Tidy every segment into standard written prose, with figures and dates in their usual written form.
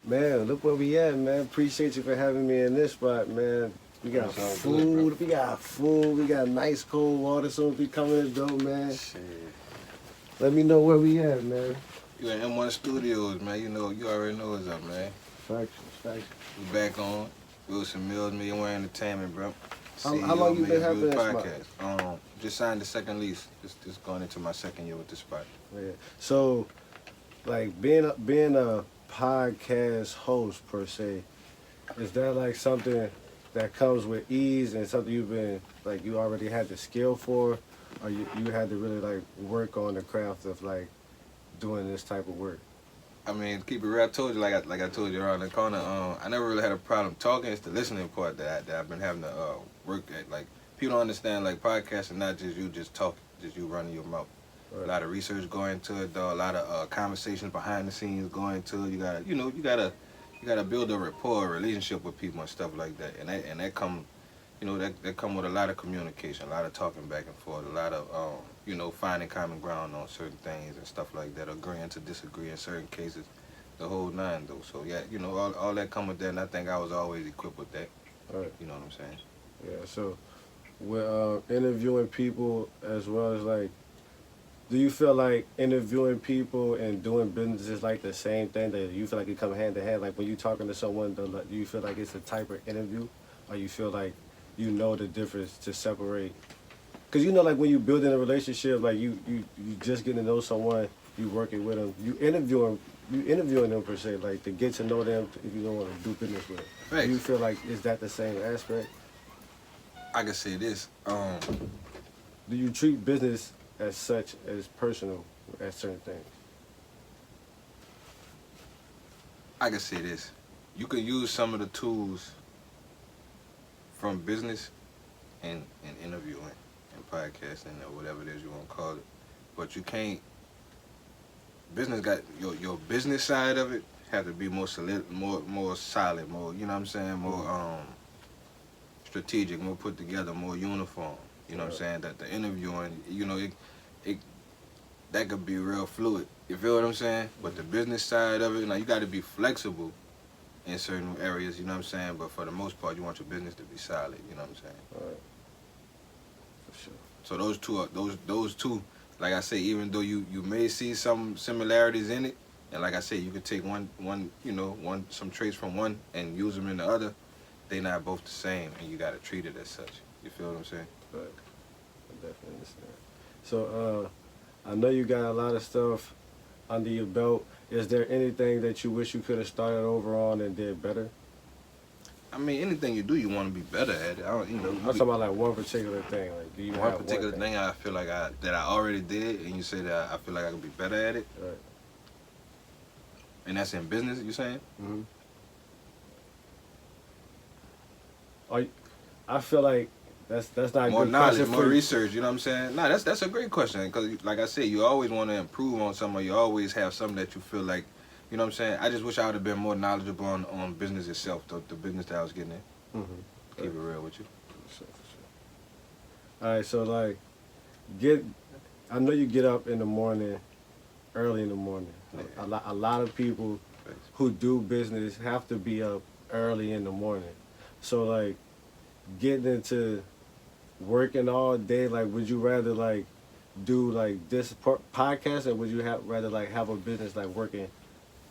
Man, look where we at, man. Appreciate you for having me in this spot, man. We got food, we got nice cold water soon be coming to door, man. Shit. Let me know where we at, man. You at M1 Studios, man. You know, you already know what's up, man. Facts. We back on WilsonMillz, Millionaire Entertainment, bro. How long you been having that podcast? Just signed the second lease. Just going into my second year with the spot. Yeah. So, like being a podcast host per se, is that like something that comes with ease and something you've been like you already had the skill for, or you had to really like work on the craft of like doing this type of work? I mean, keep it real. I told you, like I told you around the corner. I never really had a problem talking. It's the listening part that I've been having to work at. Like people don't understand, like podcasting, not just you just talking, just you running your mouth. Right. A lot of research going into it, though. A lot of conversations behind the scenes going into it. You gotta build a rapport, a relationship with people and stuff like that. And that come, that come with a lot of communication, a lot of talking back and forth, a lot of finding common ground on certain things and stuff like that, agreeing to disagree in certain cases, the whole nine though. So yeah, all that come with that, and I think I was always equipped with that. Right. You know what I'm saying? Yeah. So, with interviewing people as well as like, do you feel like interviewing people and doing business is like the same thing? That you feel like it come hand in hand? Like when you talking to someone, do you feel like it's a type of interview, or you feel like you know the difference to separate? Because like when you build in a relationship, like you just getting to know someone, you working with them, you interviewing them per se, like to get to know them if you don't want to do business with them. Right. Do you feel like is that the same aspect? I can say this. Do you treat business as such as personal at certain things? I can say this. You can use some of the tools from business and interviewing and podcasting or whatever it is you want to call it, but you can't. Business got your business side of it have to be more solid, more solid, more more strategic, more put together, more uniform. You know what I'm saying? That the interviewing, it that could be real fluid. You feel what I'm saying? But the business side of it, you got to be flexible in certain areas. You know what I'm saying? But for the most part, you want your business to be solid. You know what I'm saying? All right. For sure. So those two, like I say, even though you may see some similarities in it, and like I say, you could take some traits from one and use them in the other. They not both the same, and you got to treat it as such. You feel what I'm saying? Right. I definitely understand. So, I know you got a lot of stuff under your belt. Is there anything that you wish you could have started over on and did better? I mean, anything you do, you want to be better at it. I'm talking about like one particular thing. Like, do you one have particular one thing I feel like I already did, and you say that I feel like I could be better at it? Right. And that's in business, you saying? Mm-hmm. I feel like that's not more good knowledge, more research. You know what I'm saying? Nah, that's a great question because, like I said, you always want to improve on something. You always have something that you feel like, you know what I'm saying? I just wish I would have been more knowledgeable on business itself, the business that I was getting in. Mm-hmm. Keep it real with you. For sure. All right, so like, I know you get up in the morning, early in the morning. Yeah. A lot of people who do business have to be up early in the morning. So like, getting into working all day, like, would you rather like do like this podcast, or would you rather like have a business like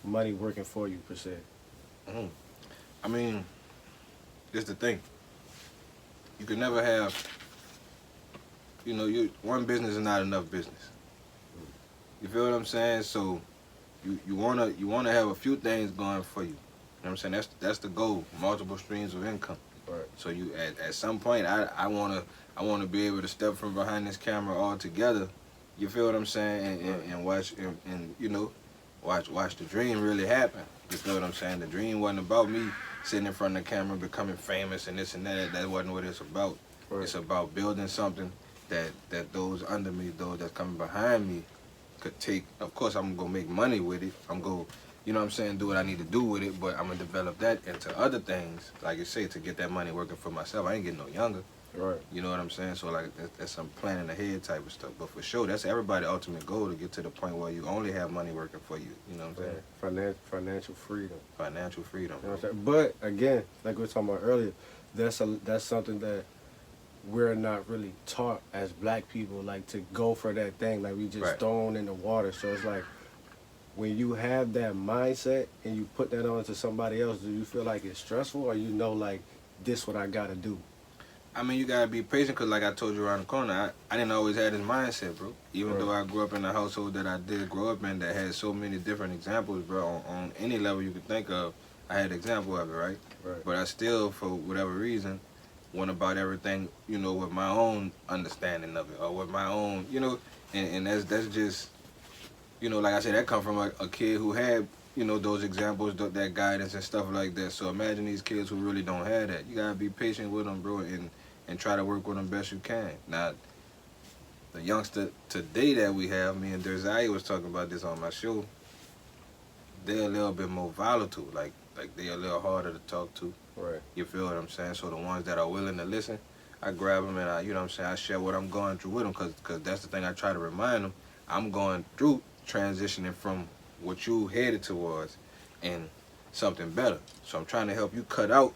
money working for you per se? Mm. I mean, this the thing. You can never have. One business is not enough business. You feel what I'm saying? So, you wanna have a few things going for you. You know what I'm saying? That's the goal. Multiple streams of income. Right. So you at some point I wanna be able to step from behind this camera altogether. You feel what I'm saying? And watch and watch the dream really happen. You feel what I'm saying? The dream wasn't about me sitting in front of the camera becoming famous and this and that. That wasn't what it's about. Right. It's about building something that those under me, those that's coming behind me, could take. Of course, I'm gonna make money with it. I'm gonna, you know what I'm saying, do what I need to do with it, but I'm gonna develop that into other things, like you say, to get that money working for myself. I ain't getting no younger. Right. You know what I'm saying? So like that's some planning ahead type of stuff. But for sure, that's everybody's ultimate goal to get to the point where you only have money working for you. You know what I'm saying? Financial freedom. Financial freedom. You know what I'm saying? But again, like we were talking about earlier, that's something that we're not really taught as black people, like to go for that thing. Like we just Right. thrown in the water. So it's like when you have that mindset and you put that on to somebody else, do you feel like it's stressful, or you know like this what I gotta do? I mean, you gotta be patient because, like I told you around the corner, I didn't always have this mindset, bro. Even Right. though I grew up in a household that I did grow up in that had so many different examples, bro, on any level you could think of, I had an example of it, right? Right. But I still, for whatever reason, went about everything, with my own understanding of it, or with my own, and that's just, like I said, that come from a kid who had, those examples, that guidance and stuff like that. So imagine these kids who really don't have that. You gotta be patient with them, bro, and try to work with them best you can. Now, the youngster today that we have, me and Derzai was talking about this on my show, they're a little bit more volatile, like they're a little harder to talk to. Right. You feel what I'm saying? So the ones that are willing to listen, I grab them and I share what I'm going through with them, because that's the thing I try to remind them. I'm going through transitioning from what you headed towards and something better. So I'm trying to help you cut out,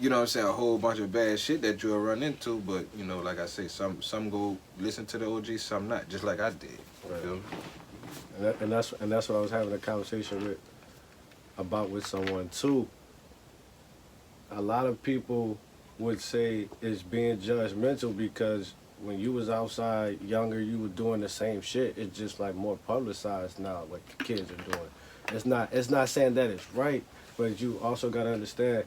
a whole bunch of bad shit that you'll run into. But, like I say, some go listen to the OG, some not, just like I did. Right. Feel me? And that's what I was having a conversation with someone too. A lot of people would say it's being judgmental because when you was outside younger, you were doing the same shit. It's just like more publicized now what kids are doing. It's not saying that it's right, but you also gotta understand,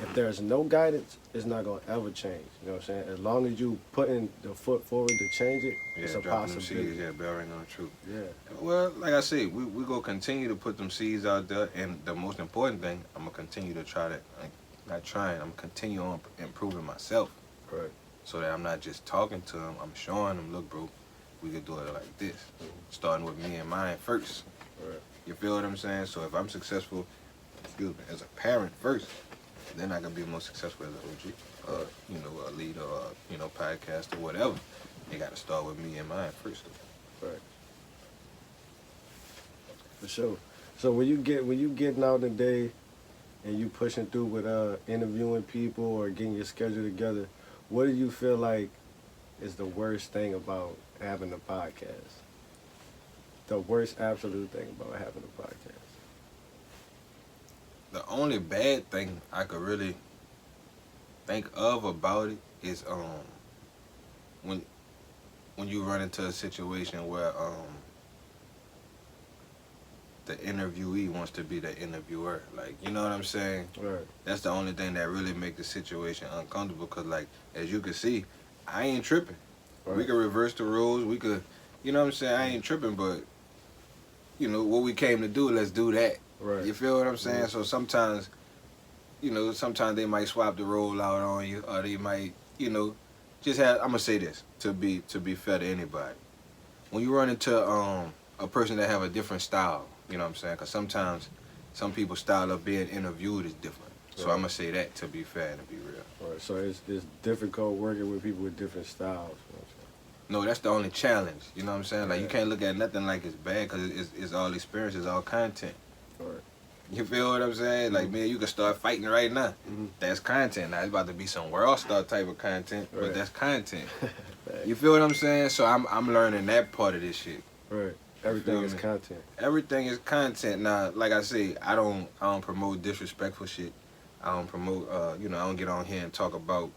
if there's no guidance, it's not gonna ever change. You know what I'm saying? As long as you putting the foot forward to change it, it's a dropping them possibility. seeds, bearing on truth. Yeah. Well, like I say, we gonna continue to put them seeds out there, and the most important thing, I'm gonna continue to try to, I'm gonna continue on improving myself. Right. So that I'm not just talking to them, I'm showing them, look, bro, we could do it like this. Starting with me and mine first. Right. You feel what I'm saying? So if I'm successful, as a parent first, then I can be more successful as an OG, a leader, or, podcast or whatever. You got to start with me and mine first. Right. For sure. So when you getting out today and you pushing through with interviewing people or getting your schedule together, what do you feel like is the worst thing about having a podcast? The worst absolute thing about having a podcast? The only bad thing I could really think of about it is when you run into a situation where the interviewee wants to be the interviewer. Like, you know what I'm saying? Right. That's the only thing that really make the situation uncomfortable, because, like, as you can see, I ain't tripping. Right. We could reverse the roles. We could, you know what I'm saying? I ain't tripping, but, what we came to do, let's do that. Right. You feel what I'm saying? Mm-hmm. So sometimes, sometimes they might swap the role out on you, or they might, just have, I'm going to say this, to be fair to anybody. When you run into a person that have a different style, you know what I'm saying? Because sometimes some people's style of being interviewed is different. So Right. I'm going to say that to be fair and to be real. Right. So it's difficult working with people with different styles. You know what I'm saying? No, that's the only challenge. You know what I'm saying? Like, you Yeah. can't look at nothing like it's bad, because it's all experience, it's all content. Right. You feel what I'm saying? Like, man, you can start fighting right now. Mm-hmm. That's content. Now, it's about to be some world star type of content, Right. but that's content. You feel what I'm saying? So I'm learning that part of this shit. Right. Everything feel is me? content. Everything is content. Now, like I say, I don't promote disrespectful shit. I don't promote, I don't get on here and talk about,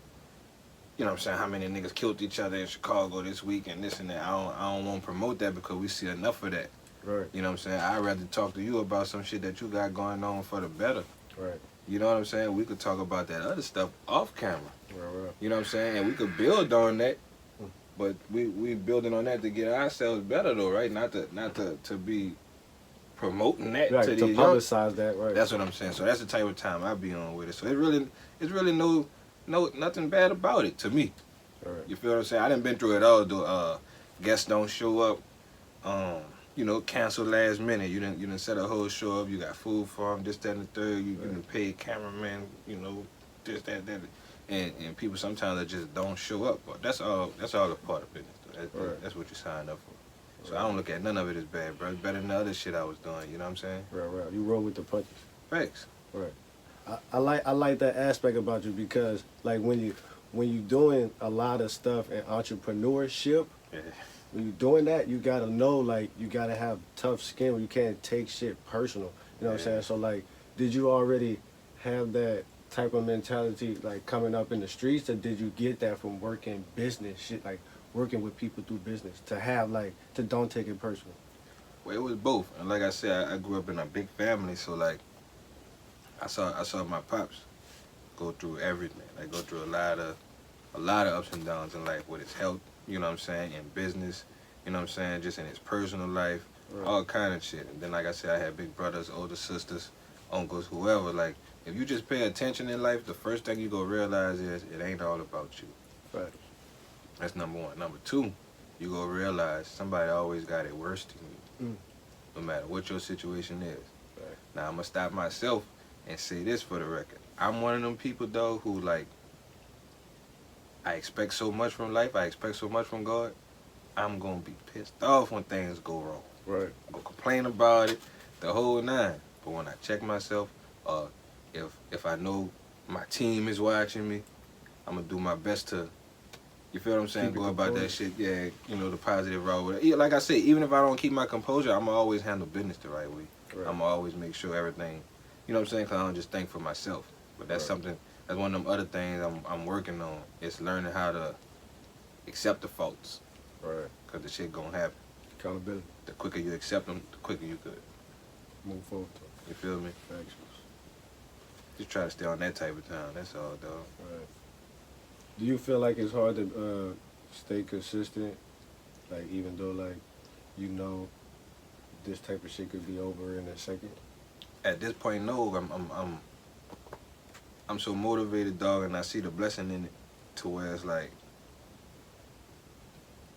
you know what I'm saying, how many niggas killed each other in Chicago this week and this and that. I don't want to promote that, because we see enough of that. Right. You know what I'm saying? I'd rather talk to you about some shit that you got going on for the better. Right. You know what I'm saying? We could talk about that other stuff off camera. Right. You know what I'm saying? And we could build on that. But we building on that to get ourselves better, though, right? Not to be promoting that Right. to To these publicize that. Right. That's what I'm saying. So that's the type of time I be on with it. So it's really nothing bad about it to me. Right. You feel what I'm saying? I done been through it all. Though guests don't show up. Cancel last minute. You didn't set a whole show up. You got food for them, this, that, and the third. You done paid cameraman. This, that. and people sometimes that just don't show up. But that's all a part of business. Right. That's what you signed up for. So Right. I don't look at none of it as bad, bro. It's better than the other shit I was doing. You know what I'm saying? Right. You roll with the punches. Facts. Right. I like that aspect about you because like when you doing a lot of stuff in entrepreneurship, Yeah. when you doing that, you gotta know like you gotta have tough skin where you can't take shit personal. You know what I'm saying? So like, did you already have that type of mentality like coming up in the streets, or did you get that from working business shit, like working with people through business to have like to don't take it personal? Well, it was both. And like I said, I grew up in a big family, so like I saw my pops go through everything. Like go through a lot of ups and downs in life with his health, you know what I'm saying, in business, you know what I'm saying, just in his personal life, all kind of shit. And then like I said, I had big brothers, older sisters, uncles, whoever. Like if you just pay attention in life, the first thing you gonna realize is it ain't all about you. Right. That's number one. Number two, you gonna realize somebody always got it worse than you, no matter what your situation is. Right. Now I'm gonna stop myself and say this for the record. I'm one of them people though who like I expect so much from life, I expect so much from God, I'm gonna be pissed off when things go wrong. Right. I'm gonna complain about it, the whole nine. But when I check myself, if I know my team is watching me, I'm gonna do my best to, you feel what I'm saying, Keep it go about that composed. shit, yeah, you know, the positive route. Yeah, like I said, even if I don't keep my composure, I'm gonna always handle business the right way. Right. I'm gonna always make sure everything, you know what I'm saying, because I don't just think for myself. But that's Right. something, that's one of them other things I'm working on. It's learning how to accept the faults, Right. because the shit gonna happen. Accountability. The quicker you accept them, the quicker you could. Move forward. You feel me? Actions. Just try to stay on that type of time. That's all, dog. Right. Do you feel like it's hard to stay consistent? Like even though like you know this type of shit could be over in a second. At this point, no. I'm so motivated, dog, and I see the blessing in it, to where it's like,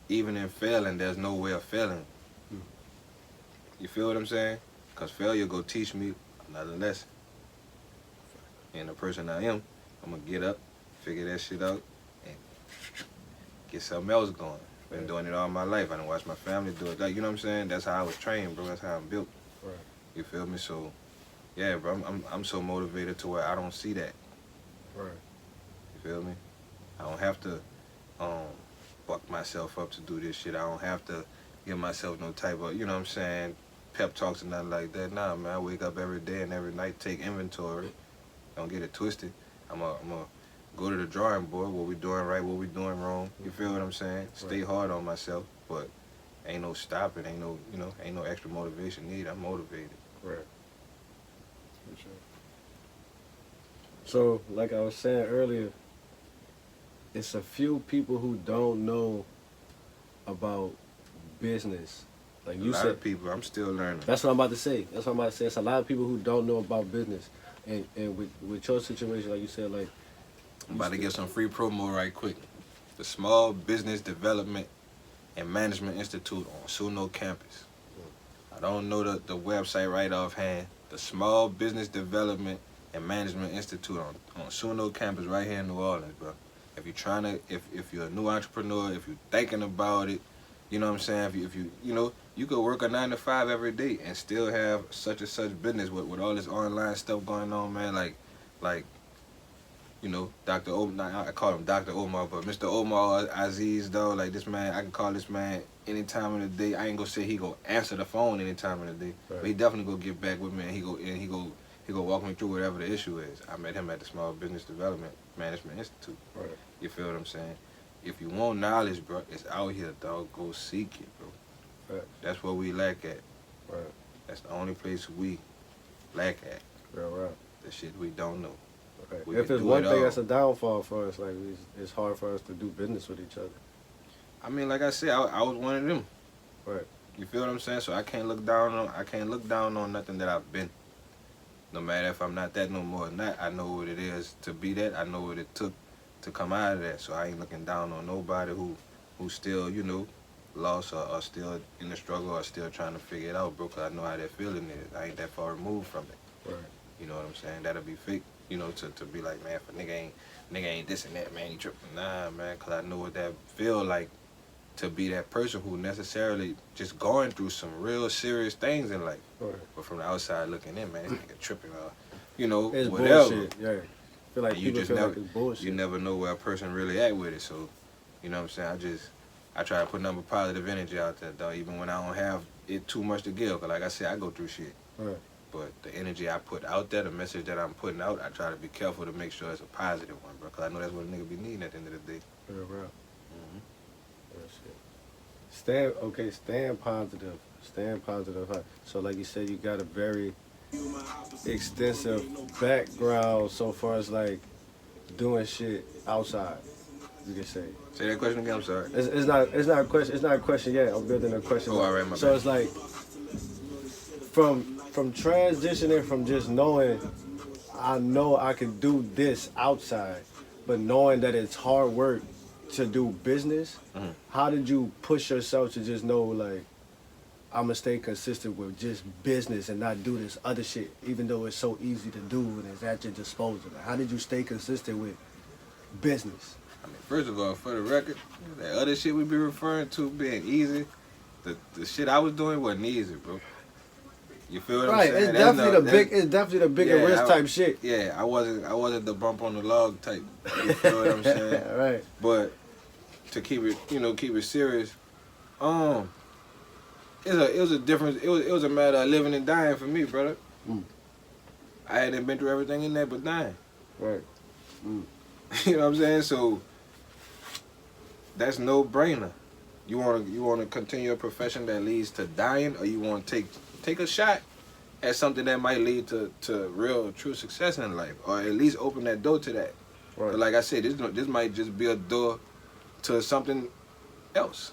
even in failing, there's no way of failing. You feel what I'm saying? Because failure go teach me another lesson. And the person I am, I'm going to get up, figure that shit out, and get something else going. Been doing it all my life. I done watched my family do it. Like, you know what I'm saying? That's how I was trained, bro. That's how I'm built. Right. You feel me? So, yeah, bro, I'm so motivated to where I don't see that. Right. You feel me? I don't have to buck myself up to do this shit. I don't have to give myself no type of, you know what I'm saying, pep talks and nothing like that. Nah, man, I wake up every day and every night, take inventory. Don't get it twisted. I'm a go to the drawing board, what we doing right, what we doing wrong. You feel what I'm saying? Stay hard on myself, but ain't no stopping, ain't no, you know, ain't no extra motivation needed. I'm motivated. Right. For sure. So, like I was saying earlier, it's a few people who don't know about business. Like A you lot said, of people, I'm still learning. that's what I'm about to say. That's what I'm about to say. It's a lot of people who don't know about business. And with your situation, like you said, like I'm about to get some free promo right quick. The Small Business Development and Management Institute on Suno campus. I don't know the website right offhand. The Small Business Development and Management Institute on Suno campus right here in New Orleans, bro. If you're trying to, if you're a new entrepreneur, if you're thinking about it, you know what I'm saying? If you know, you could work a 9 to 5 every day and still have such and such business with all this online stuff going on, man. Like, you know, Dr. Omar, I call him Dr. Omar, but Mr. Omar Aziz, though, like this man, I can call this man any time of the day. I ain't gonna say he go answer the phone any time of the day, Right. but he definitely go get back with me, and he go walk me through whatever the issue is. I met him at the Small Business Development Management Institute. Right. You feel what I'm saying? If you want knowledge, bro, it's out here, dog. Go seek it, bro. Right. That's what we lack at. Right. That's the only place we lack at. Right. The shit we don't know. Right. We If can it's do one it thing all. that's a downfall for us, like it's hard for us to do business with each other. I mean, like I said, I was one of them. Right. You feel what I'm saying? So I can't look down on nothing that I've been. No matter if I'm not that no more or not, I know what it is to be that. I know what it took to come out of that. So I ain't looking down on nobody who still, you know, lost or still in the struggle or still trying to figure it out, bro. 'Cause I know how that feeling is. I ain't that far removed from it. Right. You know what I'm saying? That'll be fake. you know, to be like, man, if a nigga ain't this and that, man, he tripping. Nah, man, because I know what that feel like to be that person who necessarily just going through some real serious things in life. Right. But from the outside looking in, man, this nigga tripping, you know, It's whatever. bullshit. Yeah. I feel like And people feel like it's bullshit. You never know where a person really at with it. So, you know what I'm saying? I try to put nothing but positive energy out there, though, even when I don't have it too much to give. Cause like I said, I go through shit. Right. But the energy I put out there, the message that I'm putting out, I try to be careful to make sure it's a positive one, bro. Cause I know that's what a nigga be needing at the end of the day. Real rap. Mm-hmm. Staying positive. Staying positive. So like you said, you got a very extensive background so far as like doing shit outside. You can say. Say that question again. I'm sorry. It's not a question. It's not a question yet. I'm building a question. Oh, all right, my so bad. it's like from transitioning from just knowing I know I can do this outside, but knowing that it's hard work to do business. Mm-hmm. How did you push yourself to just know like I'm gonna stay consistent with just business and not do this other shit, even though it's so easy to do and it's at your disposal? How did you stay consistent with business? I mean, first of all, for the record, that other shit we be referring to being easy, the shit I was doing wasn't easy, bro. You feel what I'm saying? It's definitely the bigger risk type shit. Yeah, I wasn't the bump on the log type. You feel what I'm saying? Right. But to keep it serious, it was a difference. It was a matter of living and dying for me, brother. Mm. I hadn't been through everything in there but dying. Right. Mm. You know what I'm saying? So that's no brainer. You wanna continue a profession that leads to dying, or you want to take a shot at something that might lead to real true success in life, or at least open that door to that. Right. But like I said, this might just be a door to something else.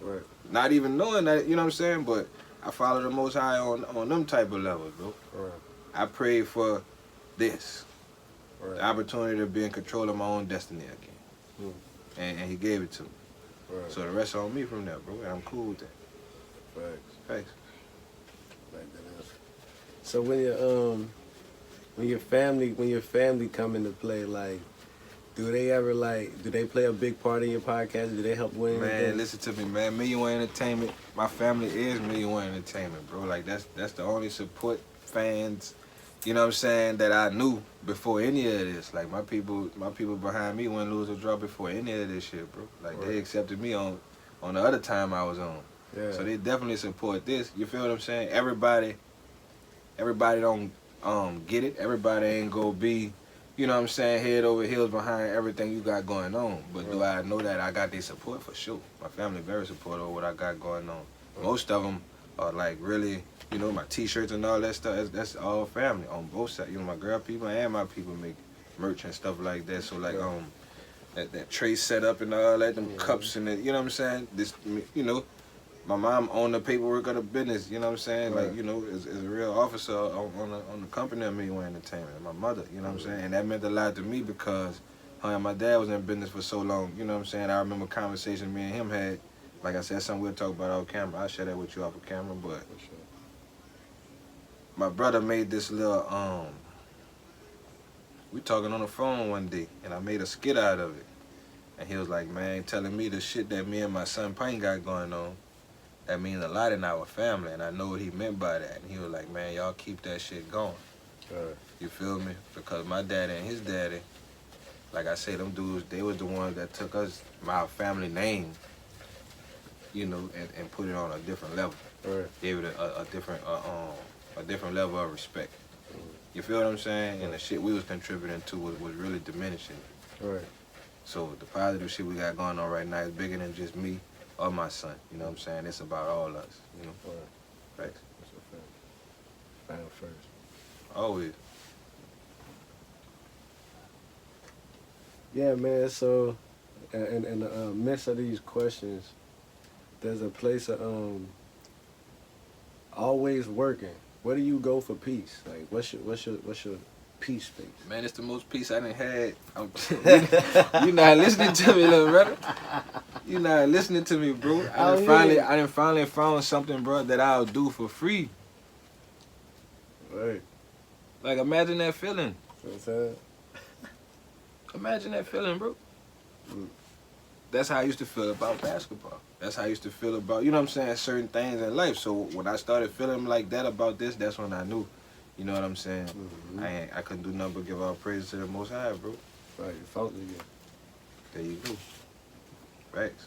Right. Not even knowing that, you know what I'm saying? But I follow the Most High on them type of levels, bro. Right. I prayed for this. Right. The opportunity to be in control of my own destiny again. Mm. And he gave it to me. Right. So the rest on me from that, bro. And I'm cool with that. Facts. Thanks. Like that is. So when your family come into play, like, do they play a big part in your podcast? Do they help win? Man, listen to me, man. Million Way Entertainment. My family is Million Way Entertainment, bro. Like that's the only support fans, you know what I'm saying, that I knew before any of this. Like my people behind me wouldn't lose or draw before any of this shit, bro. Like Right. they accepted me on the other time I was on. Yeah. So they definitely support this. You feel what I'm saying? Everybody don't get it. Everybody ain't gonna be, you know what I'm saying, head over heels behind everything you got going on. But do I know that I got their support? For sure. My family very supportive of what I got going on. Most of them are like really, you know, my t-shirts and all that stuff, that's all family on both sides. You know, my girl people and my people make merch and stuff like that. So like that tray set up and all that, them cups and that, you know what I'm saying? This, you know, my mom owned the paperwork of the business, you know what I'm saying? Right. Like, you know, is a real officer on the company of Million Way Entertainment. My mother, you know what I'm saying? And that meant a lot to me because her and my dad was in business for so long, you know what I'm saying? I remember conversations me and him had. Like I said, something we'll talk about off camera. I'll share that with you off of camera, but my brother made this little, we talking on the phone one day, and I made a skit out of it. And he was like, man, telling me the shit that me and my son Payne got going on, that means a lot in our family, and I know what he meant by that. And he was like, man, y'all keep that shit going. You feel me? Because my daddy and his daddy, like I say, them dudes, they was the ones that took us, my family name, you know, and put it on a different level. Right. Gave it a different level of respect. You feel what I'm saying? And the shit we was contributing to was really diminishing. Right. So the positive shit we got going on right now is bigger than just me or my son. You know what I'm saying? It's about all us. You know. Right. Thanks. That's a fact. Family first. Always. Yeah, man. So, in the midst of these questions, there's a place of always working. Where do you go for peace? Like, what's your peace space? Man, it's the most peace I done had. You not listening to me, little brother. You not listening to me, bro. I done finally found something, bro, that I'll do for free. Right. Like, imagine that feeling. You know what I'm saying? Imagine that feeling, bro. That's how I used to feel about basketball. That's how I used to feel about, you know what I'm saying, certain things in life. So when I started feeling like that about this, that's when I knew, you know what I'm saying? I couldn't do nothing but give all praise to the Most High, bro. Right, you felt it again. There you go. Facts.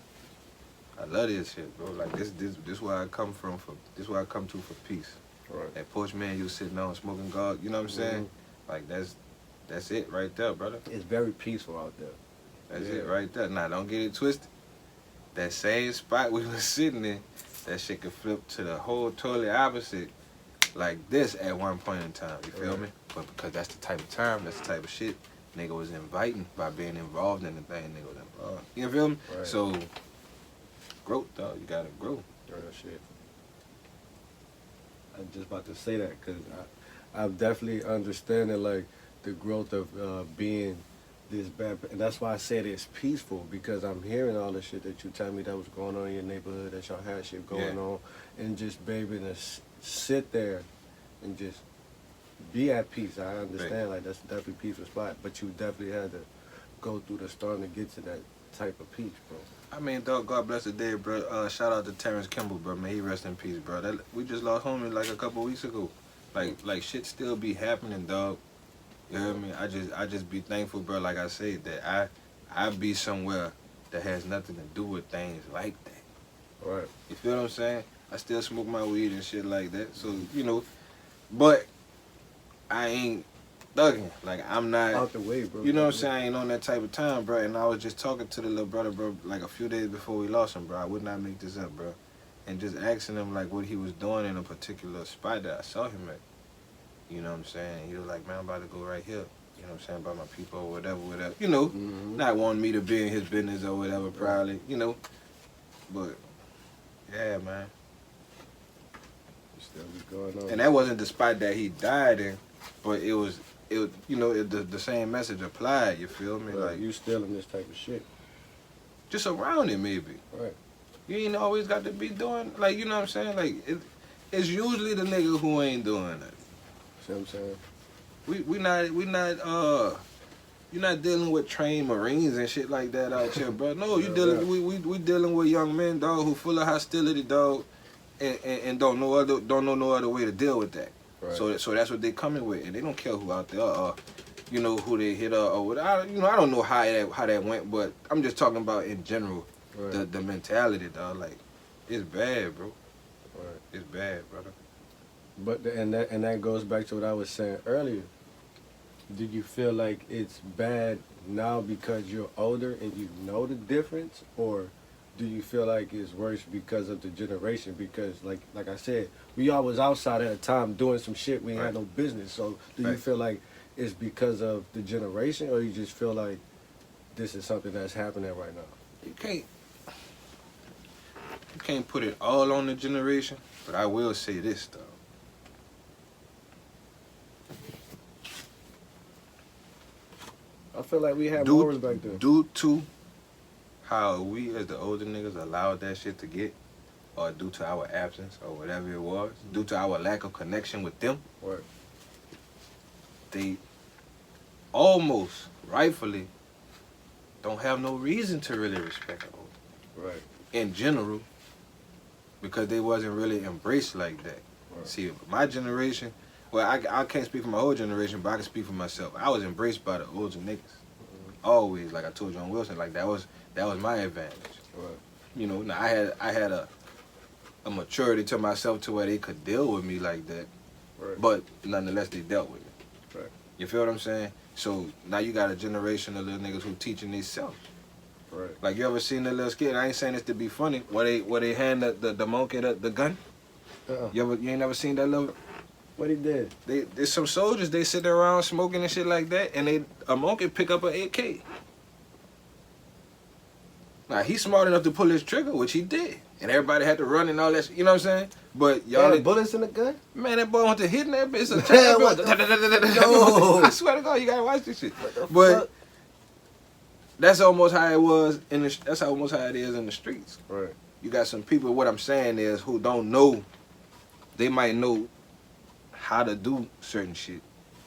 I love this shit, bro. Like this where I come from for. This where I come to for peace. Right. That porch man you sitting on smoking God. You know what I'm saying? Like that's it right there, brother. It's very peaceful out there. That's it right there. Now don't get it twisted. That same spot we was sitting in, that shit could flip to the whole totally opposite, like this at one point in time. You feel me? But because that's the type of time, that's the type of shit nigga was inviting by being involved in the thing nigga was involved. You feel me? Right. So growth, dog. You gotta grow. Real shit. I'm just about to say that because I'm definitely understanding like the growth of being this bad, and that's why I said it's peaceful because I'm hearing all the shit that you tell me that was going on in your neighborhood, that y'all had shit going on, and just baby to sit there and just be at peace. I understand like that's definitely a peaceful spot, but you definitely had to go through the storm to get to that type of peace, bro. I mean, dog, God bless the day, bro. Shout out to Terrence Kimball, bro. May he rest in peace, bro. We just lost homie like a couple weeks ago. Like shit still be happening, dog. You hear me? I just be thankful, bro. Like I said, that I be somewhere that has nothing to do with things like that. Right. You feel what I'm saying? I still smoke my weed and shit like that. So you know, but I ain't thugging. Like I'm not out the way, bro. You know what I'm saying? I ain't on that type of time, bro. And I was just talking to the little brother, bro, like a few days before we lost him, bro. I would not make this up, bro. And just asking him like what he was doing in a particular spot that I saw him at. You know what I'm saying? He was like, man, I'm about to go right here. You know what I'm saying? By my people or whatever. You know, not wanting me to be in his business or whatever, probably. You know, but yeah, man. Still be going on. And that wasn't the spot that he died in, but it was you know, the same message applied. You feel me? Right. Like you still in this type of shit. Just around it, maybe. Right. You ain't always got to be doing like you know what I'm saying. Like it's usually the nigga who ain't doing that. See what I'm saying? You're not dealing with trained Marines and shit like that out here, bro. No, you dealing we dealing with young men, dog, who full of hostility, dog, and don't know no other way to deal with that. Right. So that's what they coming with, and they don't care who out there, you know, who they hit or what. I don't know how that went, but I'm just talking about in general, the mentality, dog. Like it's bad, bro. Right. It's bad, brother. But and that goes back to what I was saying earlier. Do you feel like it's bad now because you're older and you know the difference, or do you feel like it's worse because of the generation? Because like I said, we all was outside at a time doing some shit we ain't had no business. So do you feel like it's because of the generation, or you just feel like this is something that's happening right now? You can't put it all on the generation, but I will say this though. I feel like we had morals back then. Due to how we as the older niggas allowed that shit to get, or due to our absence or whatever it was, due to our lack of connection with them, they almost rightfully don't have no reason to really respect them. Right. In general, because they wasn't really embraced like that. Right. See, my generation, well, I can't speak for my whole generation, but I can speak for myself. I was embraced by the older niggas. Always, like I told you on Wilson, like that was my advantage. Right. You know, now I had a maturity to myself to where they could deal with me like that. Right. But nonetheless, they dealt with me. Right. You feel what I'm saying? So now you got a generation of little niggas who teaching themselves. Right. Like you ever seen the little skit? I ain't saying this to be funny. Where they hand the monkey the gun. You ain't never seen that little? What he did? There's some soldiers, they sit around smoking and shit like that, and a monkey pick up an AK. Now he's smart enough to pull his trigger, which he did, and everybody had to run and all that shit, you know what I'm saying? But y'all had bullets in the gun? Man, that boy went to hitting that bitch. No. I swear to God, you gotta watch this shit. But that's almost how it was that's almost how it is in the streets. Right. You got some people, what I'm saying is, who don't know, they might know how to do certain shit,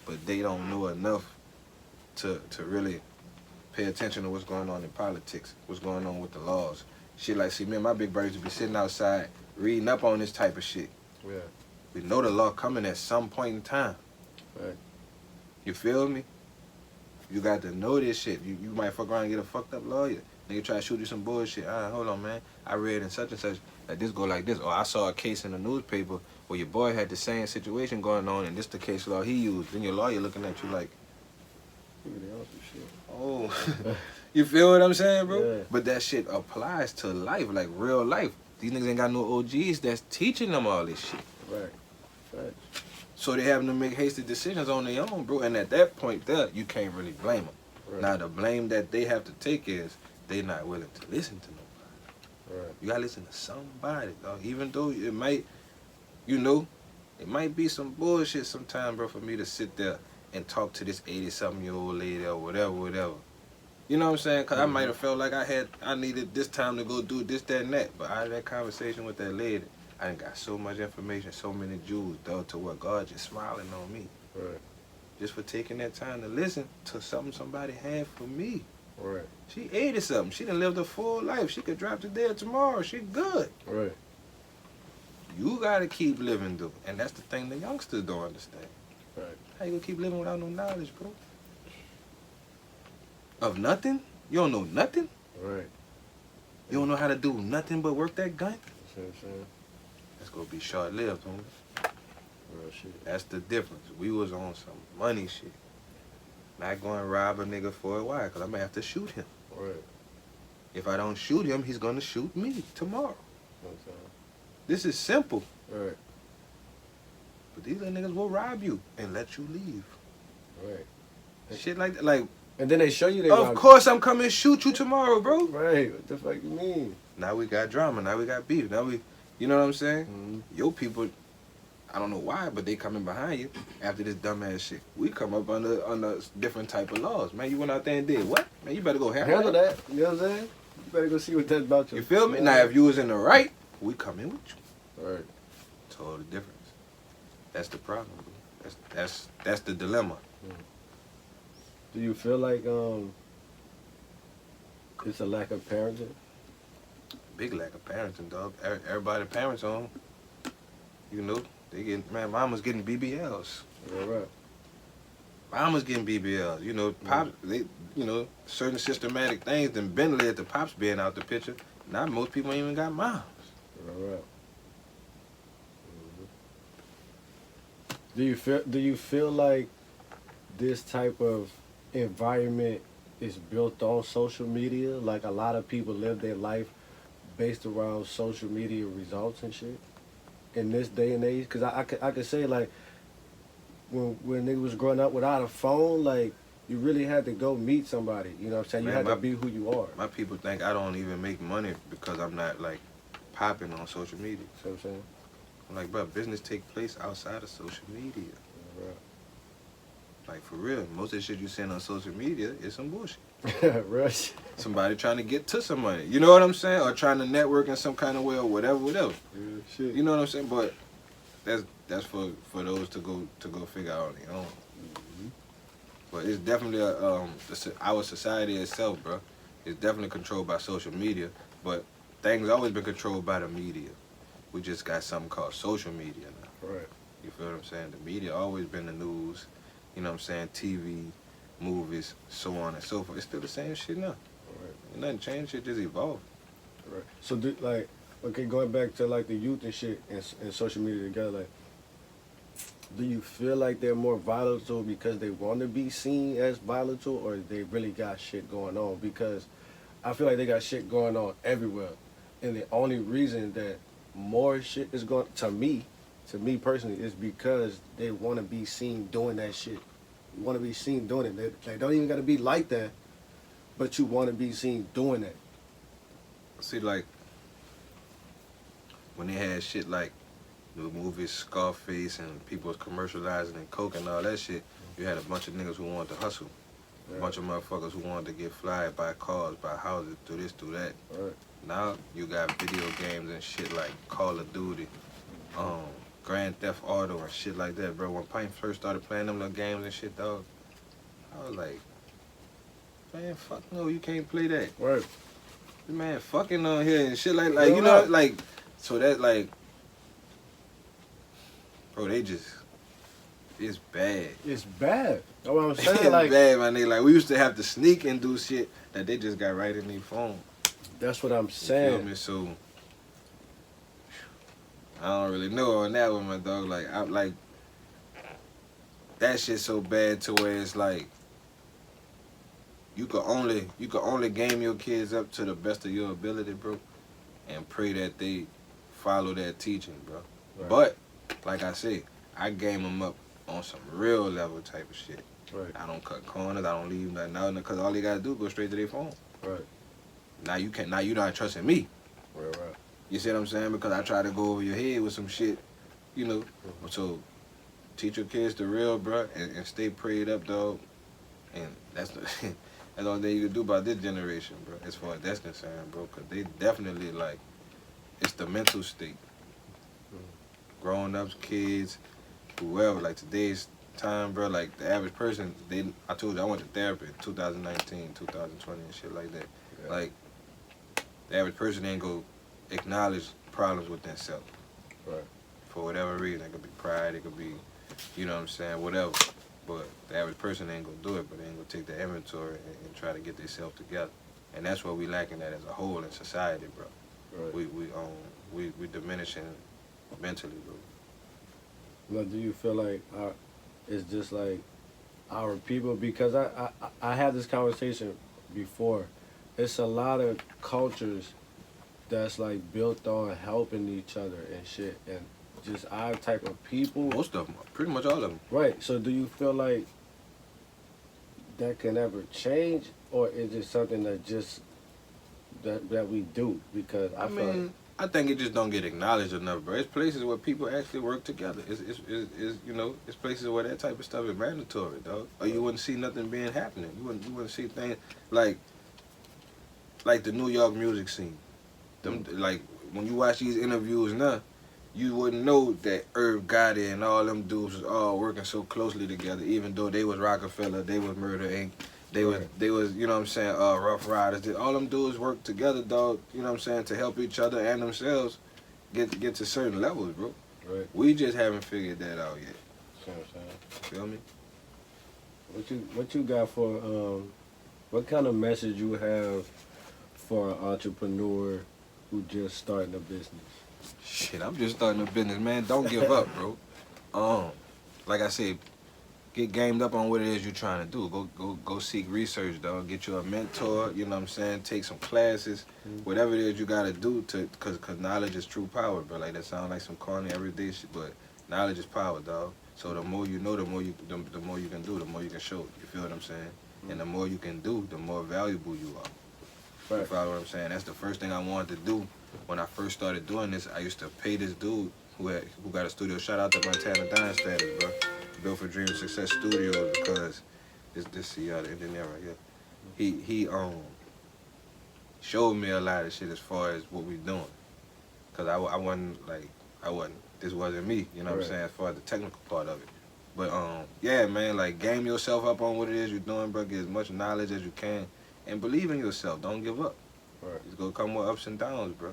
but they don't know enough to really pay attention to what's going on in politics, what's going on with the laws. Shit like, see, me and my big brothers would be sitting outside reading up on this type of shit. Yeah. We know the law coming at some point in time. Right. You feel me? You got to know this shit. You might fuck around and get a fucked up lawyer. Nigga try to shoot you some bullshit. Hold on, man. I read in such and such that this go like this. Or I saw a case in the newspaper where your boy had the same situation going on and this the case law he used. Then your lawyer looking at you like, oh. You feel what I'm saying, bro? Yeah. But that shit applies to life, like real life. These niggas ain't got no OGs that's teaching them all this shit. Right. Right. So they having to make hasty decisions on their own, bro. And at that point there, you can't really blame them. Right. Now, the blame that they have to take is they not willing to listen to nobody. Right. You got to listen to somebody, dog. Even though it might, you know, it might be some bullshit sometime, bro, for me to sit there and talk to this 80-something-year-old lady or whatever. You know what I'm saying? Because I might have felt like I needed this time to go do this, that, and that. But out of that conversation with that lady, I done got so much information, so many jewels, dog, to where God just smiling on me. Right. Just for taking that time to listen to something somebody had for me. Right. She 80-something. She done lived a full life. She could drop today or tomorrow. She good. Right. You got to keep living, though. And that's the thing the youngsters don't understand. Right. How you gonna keep living without no knowledge, bro? Of nothing? You don't know nothing? Right. You don't know how to do nothing but work that gun? That's what I'm saying. That's gonna be short-lived, homie. Real shit. That's the difference. We was on some money shit. Not going to rob a nigga for a while, because I'm gonna have to shoot him. Right. If I don't shoot him, he's gonna shoot me tomorrow. You know what I'm saying? This is simple. Right. But these little niggas will rob you and let you leave. Right. Shit like that. Like, And then they show you they of robbed course I'm coming to shoot you tomorrow, bro. you. Right. What the fuck you mean? Now we got drama. Now we got beef. Now we, you know what I'm saying? Mm-hmm. Your people, I don't know why, but they coming behind you after this dumbass shit. We come up under different type of laws. Man, you went out there and did what? Man, you better go handle Handle that. You know what I'm saying? You better go see what that's about. You feel me? Now, if you was in the right, we come in with you. Right. Total difference. That's the problem, bro. That's the dilemma. Do you feel like it's a lack of parenting? Big lack of parenting, dog. Everybody parents on. You know, they get, man, mama's getting BBLs. Yeah, right. Mama's getting BBLs. You know, pops, they, you know, certain systematic things then been led to pops being out the picture. Now most people ain't even got moms. Yeah, right. Do you feel like this type of environment is built on social media? Like a lot of people live their life based around social media results and shit in this day and age? Because I could say, like, when they was growing up without a phone, like, you really had to go meet somebody. You know what I'm saying? Man, you had to be who you are. My people think I don't even make money because I'm not, like, popping on social media. You know what I'm saying? I'm like, bro, business take place outside of social media. Yeah, Like, for real, most of the shit you send on social media is some bullshit. right. Real shit. Somebody trying to get to somebody. You know what I'm saying? Or trying to network in some kind of way or whatever. Real shit. You know what I'm saying? But that's for those to go figure out on their own. Mm-hmm. But it's definitely our society itself, bro. It's definitely controlled by social media. But things always been controlled by the media. We just got something called social media now. Right. You feel what I'm saying? The media always been the news. You know what I'm saying? TV, movies, so on and so forth. It's still the same shit now. Right. Nothing changed. Shit just evolved. Right. So, okay, going back to like the youth and shit and social media together, like, do you feel like they're more volatile because they want to be seen as volatile, or they really got shit going on? Because I feel like they got shit going on everywhere, and the only reason that more shit is going to me personally, is because they want to be seen doing that shit. You want to be seen doing it. They don't even got to be like that, but you want to be seen doing that. See, like, when they had shit like the movies Scarface and people was commercializing and coke and all that shit, you had a bunch of niggas who wanted to hustle. Right. A bunch of motherfuckers who wanted to get fly, buy cars, buy houses, do this, do that. Right. Now you got video games and shit like Call of Duty, Grand Theft Auto and shit like that, bro. When Pint first started playing them little games and shit, dog, I was like, man, fuck no, you can't play that. Right. This man fucking on here and shit like you know, like, so that like, bro, they just, it's bad. It's bad. That's what I'm saying. It's Like, bad, man. They like, we used to have to sneak and do shit that they just got right in their phone. that's what I'm You feel saying. me? So I don't really know on that one, my dog. Like, I like that shit so bad to where it's like you could only game your kids up to the best of your ability, bro, and pray that they follow that teaching, bro. Right. But like I said, I game them up on some real level type of shit. Right. I don't cut corners. I don't leave nothing out because all they gotta do is go straight to their phone. Right. Now you can't. Now you not trusting me. Right. You see what I'm saying? Because I try to go over your head with some shit, you know. Mm-hmm. So teach your kids the real, bro, and stay prayed up, dog. And that's the that's the only thing you can do about this generation, bro, as far as that's concerned, bro. Because they definitely, like, it's the mental state. Grown-ups, kids, whoever, like today's time, bro, like the average person, I told you I went to therapy in 2019, 2020 and shit like that. Yeah. Like, the average person ain't go acknowledge problems with themselves. Right. For whatever reason. It could be pride, it could be, you know what I'm saying, whatever. But the average person ain't gonna do it, but they ain't gonna take the inventory and try to get themselves together. And that's what we lacking at as a whole in society, bro. Right. We diminishing mentally, bro. Now, do you feel like it's just like our people? Because I had this conversation before. It's a lot of cultures that's like built on helping each other and shit, and just our type of people. Most of them, pretty much all of them. Right. So do you feel like that can ever change, or is it something that just that we do? Because I feel like, I think it just don't get acknowledged enough, bro. It's places where people actually work together. It's you know, it's places where that type of stuff is mandatory, dog. Or you wouldn't see nothing being happening. You wouldn't see things like the New York music scene. Them like when you watch these interviews now, you wouldn't know that Irv Gotti and all them dudes was all working so closely together, even though they was Rockefeller, they was Murder Inc., they was, you know what I'm saying, Rough Riders. All them dudes work together, dog, you know what I'm saying, to help each other and themselves get to certain levels, bro. right. We just haven't figured that out yet. See what I'm saying? Feel me? What you got for what kind of message you have for an entrepreneur who just starting a business? Shit, I'm just starting a business, man. Don't give up, bro. Like I said, get gamed up on what it is you're trying to do. Go seek research, dog. Get you a mentor, you know what I'm saying? Take some classes, whatever it is you gotta do cause knowledge is true power, bro. Like that sounds like some corny everyday shit, but knowledge is power, dog. So the more you know, the more you can do, the more you can show. You feel what I'm saying? And the more you can do, the more valuable you are. Right. You follow what I'm saying? That's the first thing I wanted to do. When I first started doing this, I used to pay this dude who got a studio. Shout out to Montana Dine Status, bro. Built for Dream Success Studios, because this the engineer right here. He showed me a lot of shit as far as what we doing. Cause I wasn't. This wasn't me. You know what I'm saying? As far as the technical part of it. But yeah, man. Like game yourself up on what it is you're doing, bro. Get as much knowledge as you can, and believe in yourself. Don't give up. Right. It's gonna come with ups and downs, bro.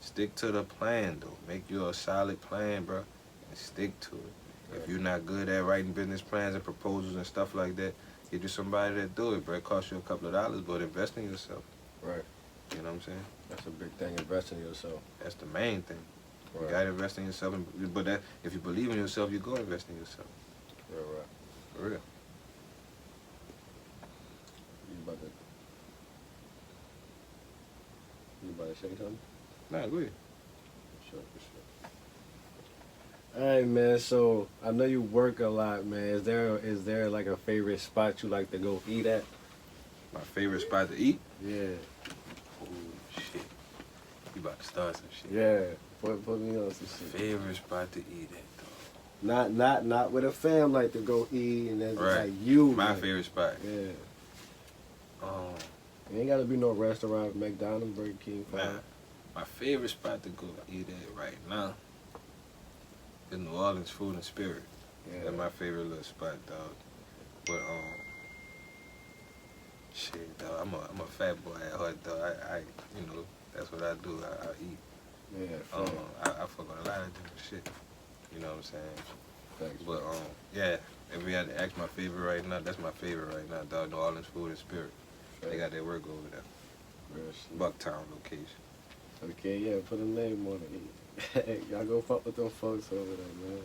Stick to the plan, though. Make you a solid plan, bro, and stick to it. Right. If you're not good at writing business plans and proposals and stuff like that, get you somebody that do it, bro. It costs you a couple of dollars, but invest in yourself. Right. You know what I'm saying? That's a big thing. Invest in yourself. That's the main thing. Right. You gotta invest in yourself, but that if you believe in yourself, you go invest in yourself. Right. For real. You about to say something? Nah, go ahead. For sure. All right, man. So I know you work a lot, man. Is there like a favorite spot you like to go eat at? My favorite spot to eat? Yeah. Oh shit. You about to start some shit. Yeah. Put me on some shit. Favorite spot to eat at, though. Not with a fam like to go eat and then Right. like you. My like, favorite spot. Yeah. It ain't gotta be no restaurant, McDonald's, Burger King, Nah. My favorite spot to go eat at right now. It's New Orleans Food and Spirit. Yeah. That's my favorite little spot, dog. But shit, dog. I'm a fat boy at heart, dog. I you know, that's what I do. I eat. Yeah. I fuck with a lot of different shit. You know what I'm saying? Facts. But yeah. If we had to ask my favorite right now, that's my favorite right now, dog. New Orleans Food and Spirit. Facts. They got their work over there. Real shit. Bucktown location. Okay, yeah, put a name on it. Y'all go fuck with them folks over there, man.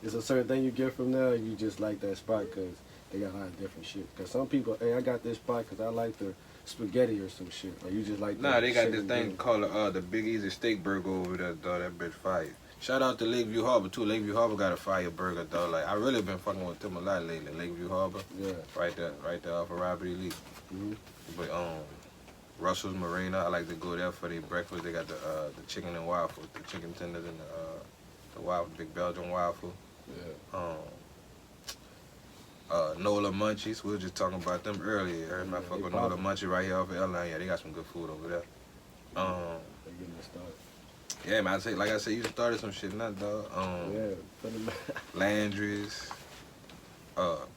It's a certain thing you get from there, you just like that spot because they got a lot of different shit. Because some people, hey, I got this spot because I like the spaghetti or some shit. Or you just like Nah, they got shit this and thing get- called the Big Easy Steak Burger over there, dog. That bitch fire. Shout out to Lakeview Harbor too. Lakeview Harbor got a fire burger, dog. Like I really been fucking with them a lot lately. Lakeview Harbor, Yeah. right there off of Robert E. Lee. Mm-hmm. But Russell's Marina, I like to go there for their breakfast. They got the chicken and waffle, the chicken tenders and the waffle, big Belgian waffle. Yeah. Nola Munchies, we were just talking about them earlier. Everybody Yeah, fuck they with Nola poppin'. Munchies right here off of L9. Yeah, they got some good food over there. They getting it started. Yeah, man, like I said, you started some shit, not dog. Yeah. Put them. Landry's,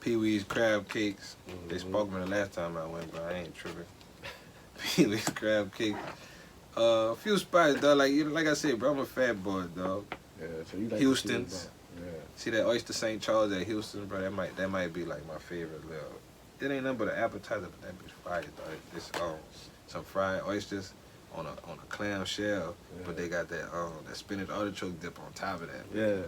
Pee Wee's Crab Cakes. They Mhm. spoke me the last time I went, but I ain't tripping. Pee Wee's Crab Cake. A few spots, dog. Like I said, bro, I'm a fat boy, dog. Yeah. So you like Houston's. The shit about- yeah. See that Oyster St. Charles at Houston, bro? That might be like my favorite little. It ain't nothing but an appetizer, but that bitch fire, dog. It's some fried oysters on a clam shell, but they got that spinach artichoke dip on top of that. Yeah.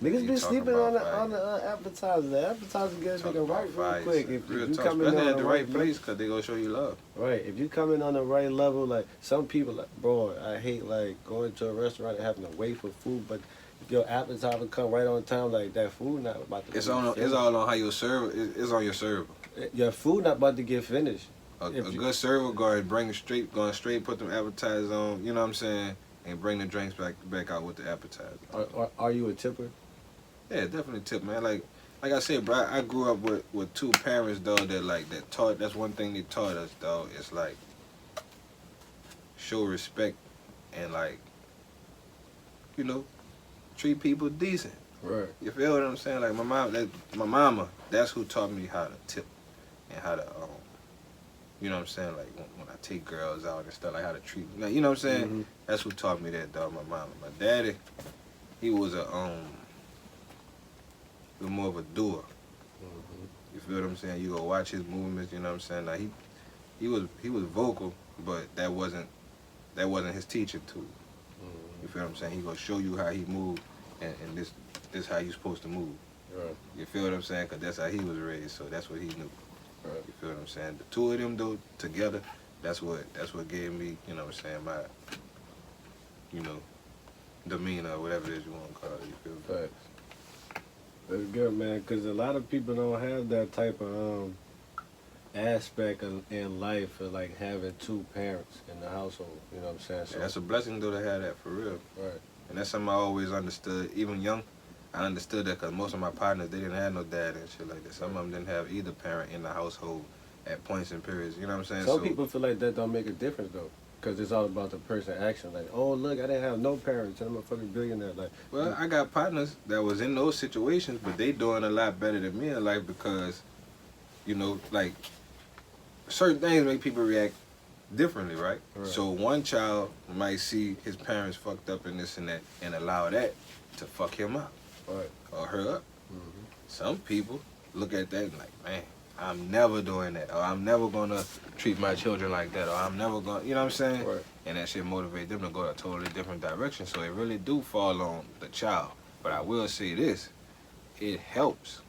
Niggas You been talking sleeping about on the appetizer. The appetizer get a Talking nigga about right real fire, quick. son. If Real you talk, come in especially on at the the right right place, because they gonna show you love. Right. If you come in on the right level, like some people, like, bro, I hate like going to a restaurant and having to wait for food, but if your appetizer come right on time, like that food not about to It's be on. It's finished. all on how you serve. It's on your server. Your food not about to get finished. A If you- good server guard going straight, put them appetizers on. You know what I'm saying, and bring the drinks back out with the appetizer. Are you a tipper? Yeah, definitely tip, man. Like I said, bro, I grew up with two parents, dog, that taught. That's one thing they taught us, dog. It's like show respect and like, you know, treat people decent. Right. You feel what I'm saying? Like my mama, that's who taught me how to tip and how to, you know what I'm saying? Like when I take girls out and stuff, like how to treat. Like, you know what I'm saying? Mhm. That's who taught me that, dog. My mama, my daddy, he was more of a doer. You feel what I'm saying? You go watch his movements. You know what I'm saying? Like he was vocal, but that wasn't his teaching tool. You feel what I'm saying? He gonna show you how he moved, and this how you supposed to move. Right. You feel what I'm saying? Cause that's how he was raised, so that's what he knew. Right. You feel what I'm saying? The two of them though together, that's what gave me, you know what I'm saying, my, you know, demeanor or whatever it is you want to call it. You feel me? Facts. That's good, man, because a lot of people don't have that type of aspect in life of like having two parents in the household. You know what I'm saying? Yeah, that's a blessing though to have that for real. Right. And that's something I always understood. Even young, I understood that because most of my partners, they didn't have no dad and shit like that. Some of them didn't have either parent in the household at points and periods. You know what I'm saying? Some people feel like that don't make a difference though, because it's all about the person action. Like, oh look, I didn't have no parents, and I'm a fucking billionaire. Like, Well, I got partners that was in those situations, but they doing a lot better than me in life because, you know, like, certain things make people react differently, right? Right. So one child might see his parents fucked up and this and that and allow that to fuck him up right. or her up. Mm-hmm. Some people look at that and like, man, I'm never doing that, or I'm never gonna treat my children like that, or I'm never gonna, you know what I'm saying? Right. And that shit motivate them to go a totally different direction. So it really do fall on the child. But I will say this, it helps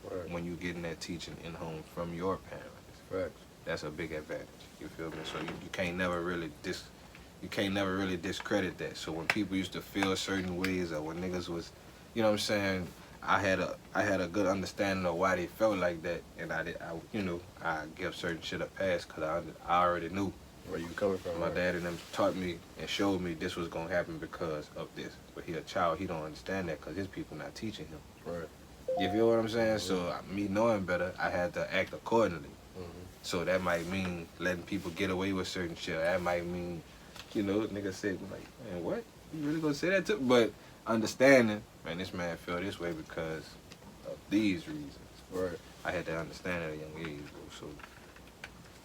Right. when you getting that teaching in home from your parents. Facts. That's a big advantage. You feel me? So you can't never really discredit that. So when people used to feel certain ways, or when niggas was, you know what I'm saying, I had a good understanding of why they felt like that, and I give certain shit a pass because I already knew. Where you coming from? My right. dad and them taught me and showed me this was gonna happen because of this. But he a child, he don't understand that because his people not teaching him. Right. You feel what I'm saying? So me knowing better, I had to act accordingly. Mm-hmm. So that might mean letting people get away with certain shit. That might mean, you know, niggas said like, man, what? You really gonna say that to? But understanding, man, this man feel this way because of these reasons. Right. I had to understand at a young age, bro. So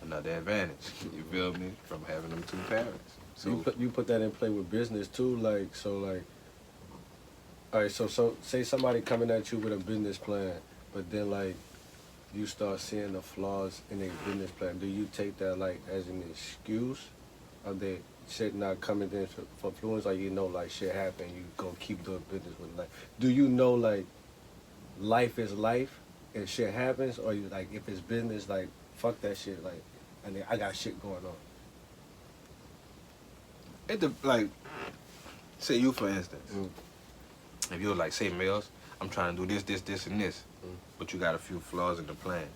another advantage, you feel me, from having them two parents. So You put that in play with business too, like all right, so say somebody coming at you with a business plan, but then like you start seeing the flaws in their business plan. Do you take that like as an excuse? Or they shit not coming in for influence, or you know like shit happen, you go keep doing business with life? Do you know like life is life and shit happens, or you like if it's business like fuck that shit like and then I got shit going on? like, say you for instance, if you were like, say Millz, I'm trying to do this, and this, but you got a few flaws in the plan.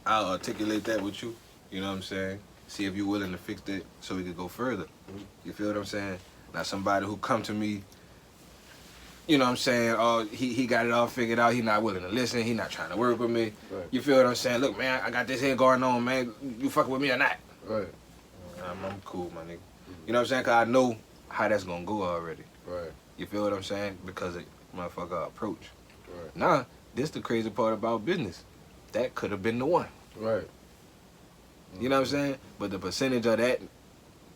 I'll articulate that with you. You know what I'm saying? See if you're willing to fix that so we could go further. You feel what I'm saying? Now somebody who come to me, you know what I'm saying, oh, he got it all figured out, he not willing to listen, he not trying to work with me. Right. You feel what I'm saying? Look, man, I got this here going on, man. You fucking with me or not? Right. I'm cool, my nigga. You know what I'm saying? Cause I know how that's gonna go already. Right. You feel what I'm saying? Because of motherfucker approach. Right. Nah, this the crazy part about business. That could have been the one. Right. You know what I'm saying? But the percentage of that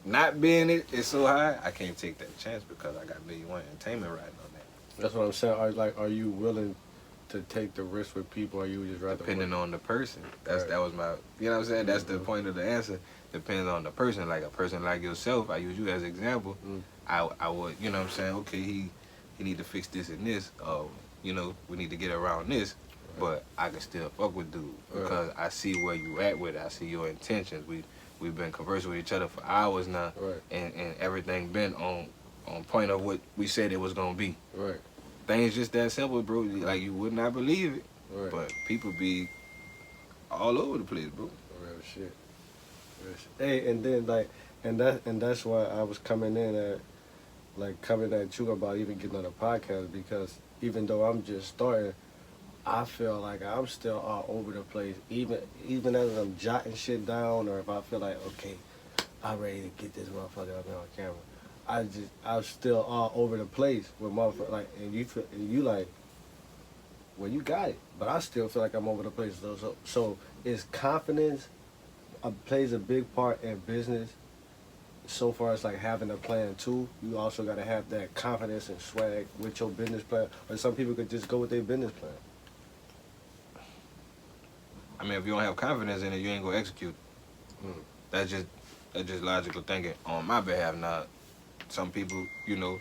not being it is so high, I can't take that chance because I got Million One Entertainment riding on that. That's what I'm saying. Are you willing to take the risk with people, or you just rather Depending on the person. Right. That was my, you know what I'm saying? That's the point of the answer. Depends on the person. Like a person like yourself, I use you as an example. I would, you know what I'm saying? Okay, he need to fix this and this. You know, we need to get around this. But I can still fuck with dude because I see where you at with it. I see your intentions. We've been conversing with each other for hours now, and everything been on point of what we said it was gonna be. Right. Things just that simple, bro. Like you would not believe it, Right. but people be all over the place, bro. Real shit. Real shit. Hey, and then like, and that's why I was coming at you about even getting on a podcast, because even though I'm just starting, I feel like I'm still all over the place. Even as I'm jotting shit down, or if I feel like, okay, I'm ready to get this motherfucker up on camera, I'm still all over the place with motherfucker. Like, and you like, well, you got it, but I still feel like I'm over the place. So is confidence plays a big part in business. So far as like having a plan too, you also got to have that confidence and swag with your business plan. Or some people could just go with their business plan. I mean, if you don't have confidence in it, you ain't gonna execute. That's just logical thinking on my behalf. Now, some people, you know,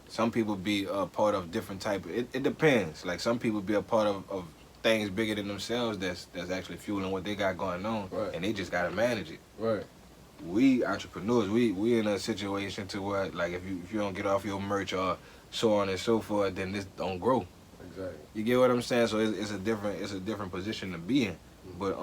some people be a part of different type of, it depends. Like some people be a part of things bigger than themselves that's actually fueling what they got going on, and they just gotta manage it. Right. We entrepreneurs, we in a situation to where like if you don't get off your merch or so on and so forth, then this don't grow. Exactly. You get what I'm saying? So it's a different position to be in. But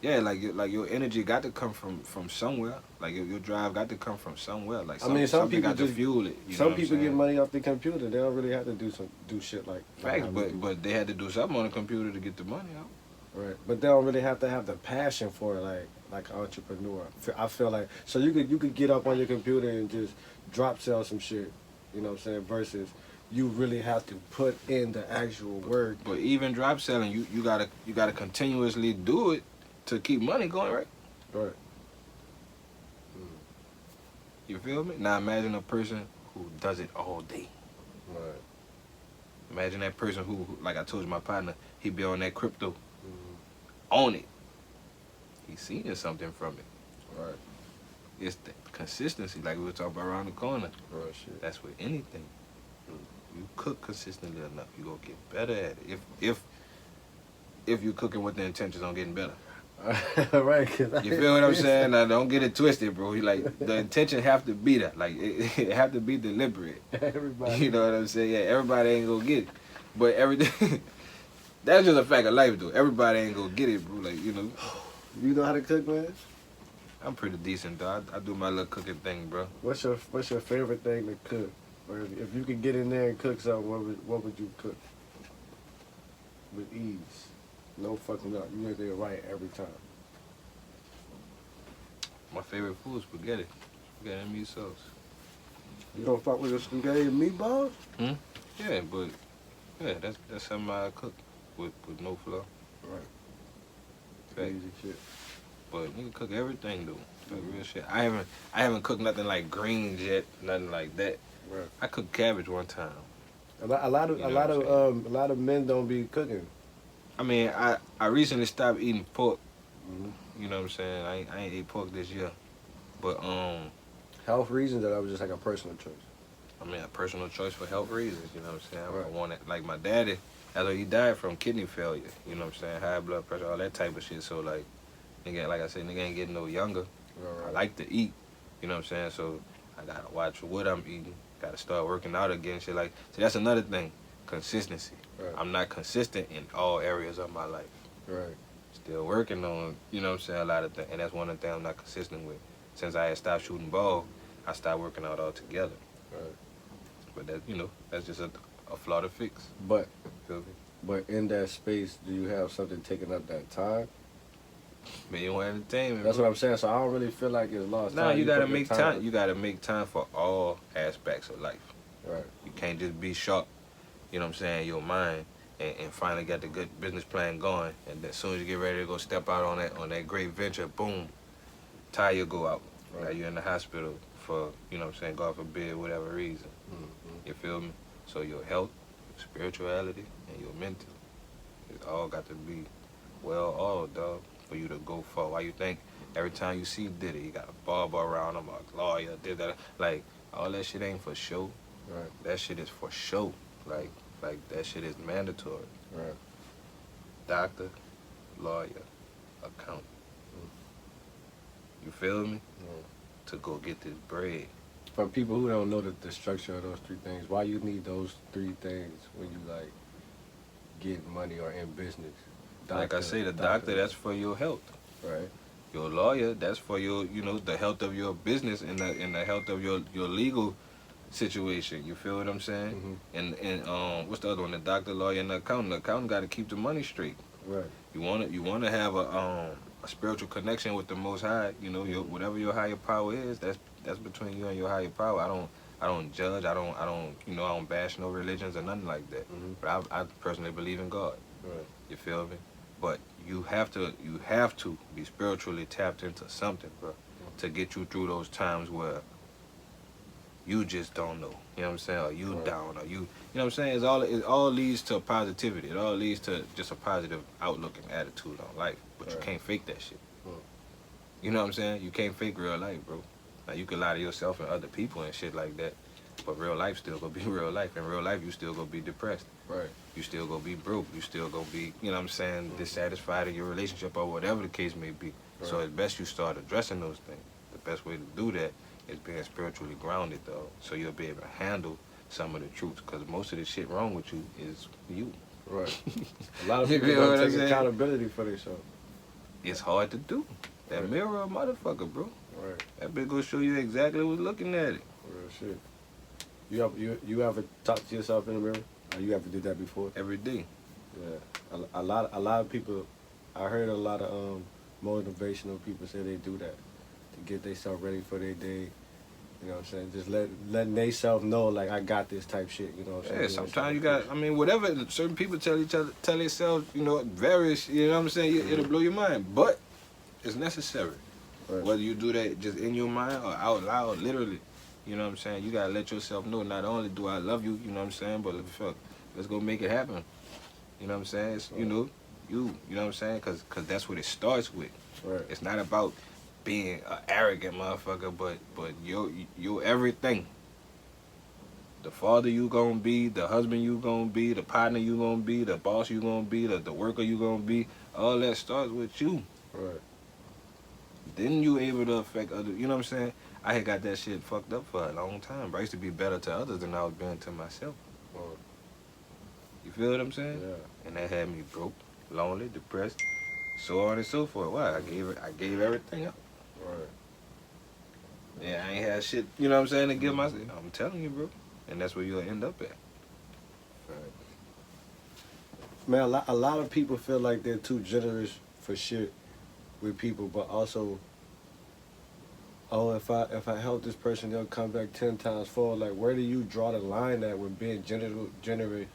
yeah, like your energy got to come from somewhere. Like your drive got to come from somewhere. Like some people got to fuel it. Some people get money off the computer. They don't really have to do shit like. Facts, but they had to do something on the computer to get the money out. Right, but they don't really have to have the passion for it, like an entrepreneur. I feel like so you could get up on your computer and just drop sell some shit. You know what I'm saying? Versus you really have to put in the actual work. But even drop selling, you gotta continuously do it to keep money going, right? Right. You feel me? Now imagine a person who does it all day. Right. Imagine that person who, like I told you, my partner, he be on that crypto, on it. He's seeing something from it. Right. It's the consistency, like we were talking about around the corner. Right. Shit. That's with anything. You cook consistently enough, you gonna get better at it. If you cooking with the intentions on getting better. Right. You feel what I'm saying? Now don't get it twisted, bro. Like the intention have to be that. Like it have to be deliberate. Everybody. You know what I'm saying? Yeah, everybody ain't gonna get it, but everything. That's just a fact of life, though. Everybody ain't gonna get it, bro. Like you know. You know how to cook, man? I'm pretty decent, though. I do my little cooking thing, bro. What's your favorite thing to cook? Or if you could get in there and cook something, what would you cook? With ease. No fucking up. You did it right every time. My favorite food is spaghetti. Spaghetti and meat sauce. You don't fuck with the spaghetti and meatballs? Yeah, but yeah, that's something I cook with no flour. Right. Fact. Crazy shit. But nigga cook everything though. Like real shit. I haven't cooked nothing like greens yet, nothing like that. Right. I cooked cabbage one time. A lot You know what I'm saying? a lot of men don't be cooking. I mean, I recently stopped eating pork. Mm-hmm. You know what I'm saying? I ain't ate pork this year. But Health reasons, that was just like a personal choice. I mean, a personal choice for health reasons. You know what I'm saying? Right. I wanted, like my daddy, although he died from kidney failure. You know what I'm saying? High blood pressure, all that type of shit. So like, nigga, like I said, nigga ain't getting no younger. Right. I like to eat. You know what I'm saying? So I gotta watch what I'm eating. Gotta start working out again. Shit like, see, that's another thing. Consistency. Right. I'm not consistent in all areas of my life. Right. Still working on, you know what I'm saying, a lot of things. And that's one of the things I'm not consistent with. Since I had stopped shooting ball, I stopped working out altogether. Right. But that, you know, that's just a flaw to fix. But Feel me? But in that space, do you have something taking up that time? Man, you want entertainment. That's bro. what I'm saying. So I don't really feel like it's lost Nah, time. you gotta put the make time. You gotta make time for all aspects of life. Right. You can't just be sharp, you know what I'm saying, your mind, and finally get the good business plan going. And then as soon as you get ready to go step out on that great venture, boom, tire go out. Right. Now you're in the hospital for, you know what I'm saying, God forbid, whatever reason. Mm-hmm. You feel me? So your health, spirituality, and your mental, it all got to be well oiled, dog, for you to go for. Why you think every time you see Diddy, he got a barber around him, a lawyer, did that, like, all that shit ain't for show. Right. That shit is for show. Like that shit is mandatory. Right. Doctor, lawyer, accountant. You feel me? To go get this bread. For people who don't know the structure of those three things, why you need those three things when you like get money or in business? Like I say, the doctor, that's for your health. Right. Your lawyer, that's for your, you know, the health of your business and the health of your legal situation. You feel what I'm saying? Mm-hmm. And what's the other one? The doctor, lawyer, and the accountant. The accountant got to keep the money straight. Right. You want to have a spiritual connection with the Most High. You know, your whatever your higher power is, that's between you and your higher power. I don't judge. I don't you know, I don't bash no religions or nothing like that. Mm-hmm. But I personally believe in God. Right. You feel me? But you have to be spiritually tapped into something, bro, to get you through those times where you just don't know. You know what I'm saying? Or you Right. down, or you know what I'm saying? It all leads to positivity. It all leads to just a positive outlook and attitude on life. But you Right. can't fake that shit. Mm. You know what I'm saying? You can't fake real life, bro. Now you can lie to yourself and other people and shit like that, but real life still gonna be real life. In real life, you still gonna be depressed. Right. You still gonna be broke. You still gonna be, you know what I'm saying, dissatisfied in your relationship or whatever the case may be. Right. So it's best you start addressing those things. The best way to do that is being spiritually grounded, though, so you'll be able to handle some of the truth. Because most of the shit wrong with you is you. Right. A lot of You people feel what don't I'm take saying? accountability for themselves. It's hard to do. That Right. mirror a motherfucker, bro. Right. That bitch gonna show you exactly what's looking at it. Real shit. You ever talk to yourself in the mirror? Or you ever did that before? Every day. Yeah. A lot of people. I heard a lot of motivational people say they do that to get themselves ready for their day. You know what I'm saying? Just letting themselves know, like, I got this type shit. You know what I'm saying? Yeah, sometimes you got, I mean, whatever certain people tell themselves, you know, various, you know what I'm saying, it'll blow your mind. But it's necessary. Right. Whether you do that just in your mind or out loud, literally, you know what I'm saying, you gotta let yourself know, not only do I love you, you know what I'm saying, but fuck, let's go make it happen. You know what I'm saying? It's, you know, you know what I'm saying, because that's what it starts with. Right. It's not about being an arrogant motherfucker, but you're everything. The father you gonna be, the husband you gonna be, the partner you gonna be, the boss you gonna be, the worker you gonna be, all that starts with you. Right. Then you able to affect other, you know what I'm saying? I had got that shit fucked up for a long time, bro. I used to be better to others than I was being to myself. Right. You feel what I'm saying? Yeah. And that had me broke, lonely, depressed, so on and so forth. Why? I gave everything up. Right. Yeah, I ain't had shit, you know what I'm saying, to give myself. I'm telling you, bro. And that's where you'll end up at. Right. Man, a lot of people feel like they're too generous for shit with people, but also oh, if I help this person, they'll come back 10 times fold. Like, where do you draw the line at with being generous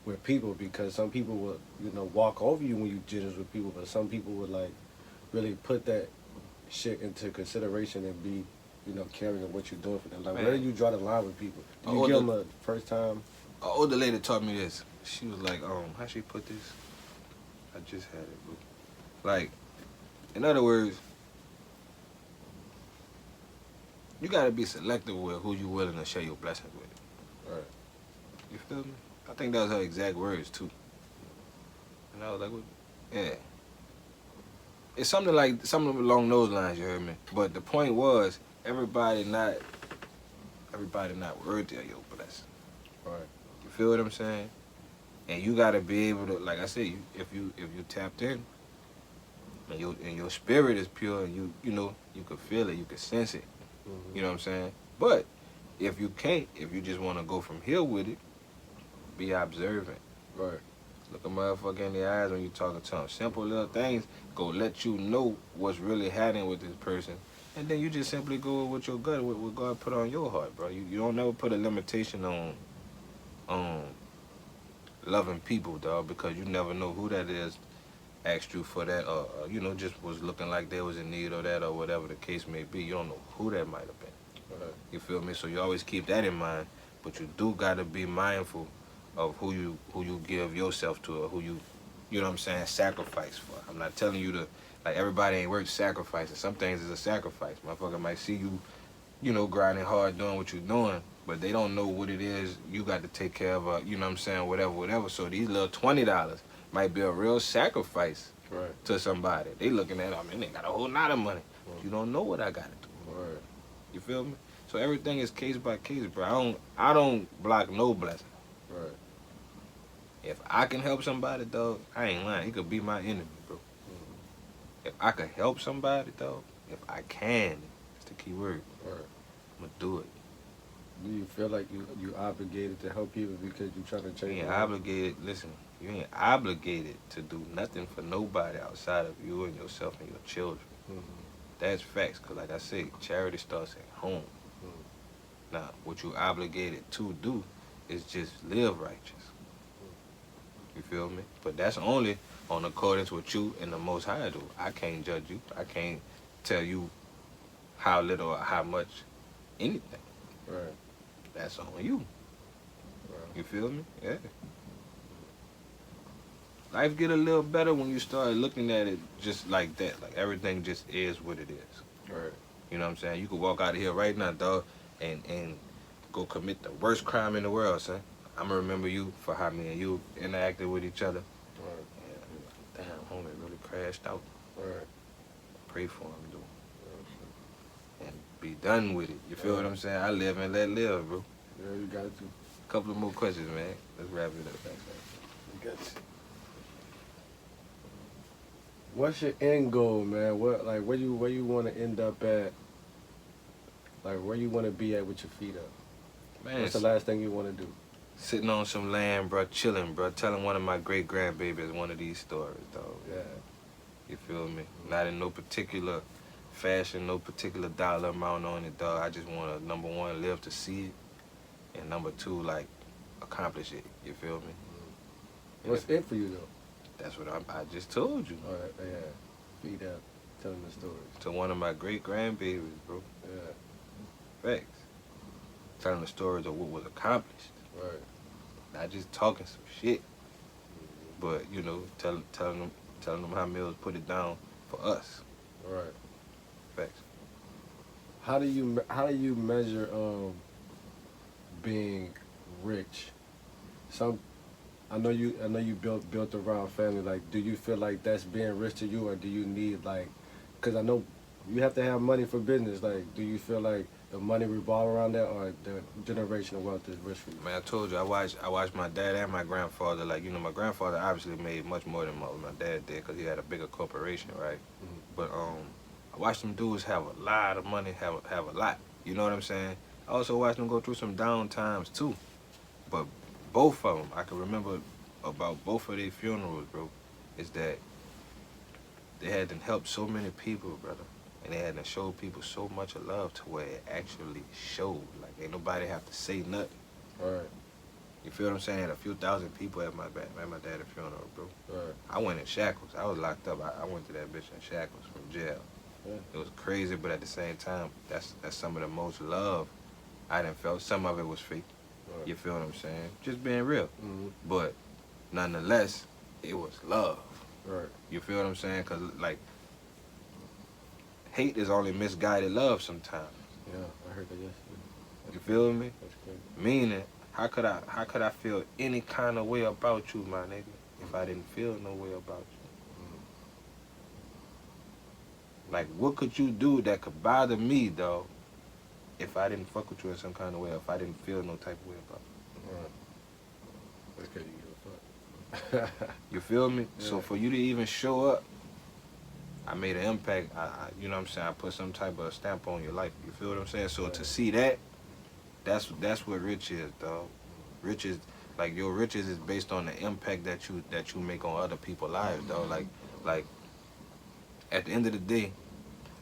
with people? Because some people will, walk over you when you generous with people, but some people would like really put that shit into consideration and be, caring of what you're doing for them. Like, where do Man, you draw the line with people? Do an you give older, them a first time? a older lady taught me this. She was like, how she put this? I just had it, bro. Like, in other words, you gotta be selective with who you willing to share your blessings with. Right. You feel me? I think that was her exact words too. And I was like, what? Yeah. It's something along those lines, you heard me. But the point was, everybody not worthy of your blessing. Right. You feel what I'm saying? And you gotta be able to, like I said, if you tapped in, and your spirit is pure, and you can feel it, you can sense it. Mm-hmm. You know what I'm saying? But if you can't, if you just want to go from here with it, be observant. Right. Look a motherfucker in the eyes when you talking to them. Simple little things go let you know what's really happening with this person. And then you just simply go with your gut, what God put on your heart, bro. You don't never put a limitation on loving people, dog, because you never know who that is asked you for that, or just was looking like they was in need of that, or whatever the case may be. You don't know who that might have been. Right. You feel me? So you always keep that in mind, but you do gotta be mindful of who you give yourself to, or who you know what I'm saying, sacrifice for. I'm not telling you to, like, everybody ain't worth sacrificing. Some things is a sacrifice. Motherfucker might see you, grinding hard, doing what you're doing, but they don't know what it is you got to take care of, you know what I'm saying, whatever. So these little $20 might be a real sacrifice to somebody. They looking at, they got a whole lot of money. Right. You don't know what I got to do. Right. You feel me? So everything is case by case, bro. I don't block no blessing. Right. If I can help somebody, dog, I ain't lying. He could be my enemy, bro. Mm-hmm. If I can help somebody, dog, if I can, that's the key word. Right. I'm gonna do it. Do you feel like you obligated to help people because you're trying to change? You ain't obligated. Listen, you ain't obligated to do nothing for nobody outside of you and yourself and your children. Mm-hmm. That's facts. Cause like I said, charity starts at home. Mm-hmm. Now, what you obligated to do is just live righteous. You feel me? But that's only on accordance with you and the Most High do. I can't judge you. I can't tell you how little or how much anything. Right. That's on you. Right. You feel me? Yeah. Life get a little better when you start looking at it just like that. Like everything just is what it is. Right. You know what I'm saying? You could walk out of here right now, dog, and go commit the worst crime in the world, son. I'm gonna remember you for how me and you interacted with each other. Right. And, damn, homie really crashed out. Right. Pray for him, dude. And be done with it. You feel what I'm saying? I live and let live, bro. Yeah, you got to. Couple of more questions, man. Let's wrap it up. You got to. What's your end goal, man? Where you want to end up at? Like, where you want to be at with your feet up? Man, What's the last thing you want to do? sitting on some land, bro, chilling, bro, telling one of my great grandbabies one of these stories, dog. Yeah. You feel me? Not in no particular fashion, no particular dollar amount on it, dog. I just want to, number one, live to see it, and number two, like, accomplish it. You feel me? What's it for you, though? That's what I just told you. All right, yeah. Feet up, telling the stories. To one of my great grandbabies, bro. Yeah. Facts. Telling the stories of what was accomplished. Right. Not just talking some shit, but telling them how Mills put it down for us. Right. Facts. How do you measure being rich? I know you built around family. Like, do you feel like that's being rich to you, or do you need, like, because I know you have to have money for business. Like, do you feel like the money revolve around that, or the generational wealth is rich for you? Man, I told you, I watched my dad and my grandfather. Like, my grandfather obviously made much more than my dad did because he had a bigger corporation, right? Mm-hmm. But I watched them dudes have a lot of money, have a lot. You know what I'm saying? I also watched them go through some down times too. But both of them, I can remember about both of their funerals, bro, is that they had to help so many people, brother. And they had to show people so much of love to where it actually showed. Like, ain't nobody have to say nothing. Right. You feel what I'm saying? A few thousand people at my dad's funeral, bro. Right. I went in shackles. I was locked up. I went to that bitch in shackles from jail. Yeah. It was crazy, but at the same time, that's some of the most love I done felt. Some of it was fake. Right. You feel what I'm saying? Just being real. Mm-hmm. But nonetheless, it was love. Right. You feel what I'm saying? Because, like, hate is only misguided love sometimes. Yeah, I heard that yesterday. You feel me? That's crazy. Meaning, how could I feel any kind of way about you, my nigga, if I didn't feel no way about you? Like, what could you do that could bother me, though, if I didn't fuck with you in some kind of way, or if I didn't feel no type of way about you? Right. That's crazy. You give a fuck. You feel me? Yeah. So for you to even show up, I made an impact. You know what I'm saying? I put some type of stamp on your life. You feel what I'm saying? So to see that, that's what rich is, dog. Rich is, like, your riches is based on the impact that you make on other people's lives, dog. Like at the end of the day,